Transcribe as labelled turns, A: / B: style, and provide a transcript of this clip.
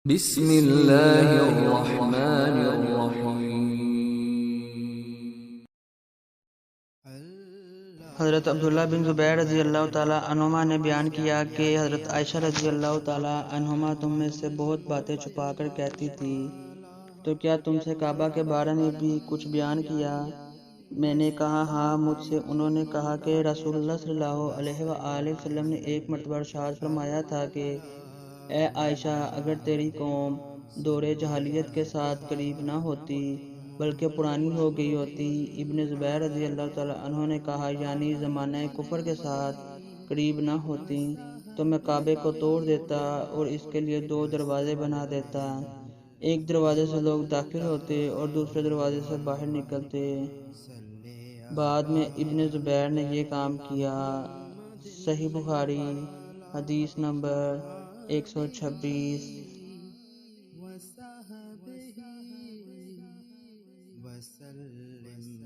A: بسم اللہ الرحمن الرحیم۔
B: حضرت عبداللہ بن زبیر رضی اللہ تعالیٰ عنہما نے بیان کیا کہ حضرت عائشہ رضی اللہ تعالیٰ عنہما تم میں سے بہت باتیں چھپا کر کہتی تھی، تو کیا تم سے کعبہ کے بارے میں بھی کچھ بیان کیا؟ میں نے کہا ہاں، مجھ سے انہوں نے کہا کہ رسول اللہ صلی اللہ علیہ وآلہ وسلم نے ایک مرتبہ ارشاد فرمایا تھا کہ اے عائشہ، اگر تیری قوم دور جاہلیت کے ساتھ قریب نہ ہوتی بلکہ پرانی ہو گئی ہوتی۔ ابن زبیر رضی اللہ تعالیٰ عنہ نے کہا یعنی زمانہ کفر کے ساتھ قریب نہ ہوتی تو میں کعبے کو توڑ دیتا اور اس کے لیے 2 دروازے بنا دیتا، ایک دروازے سے لوگ داخل ہوتے اور دوسرے دروازے سے باہر نکلتے۔ بعد میں ابن زبیر نے یہ کام کیا۔ صحیح بخاری حدیث نمبر 126۔ وسلم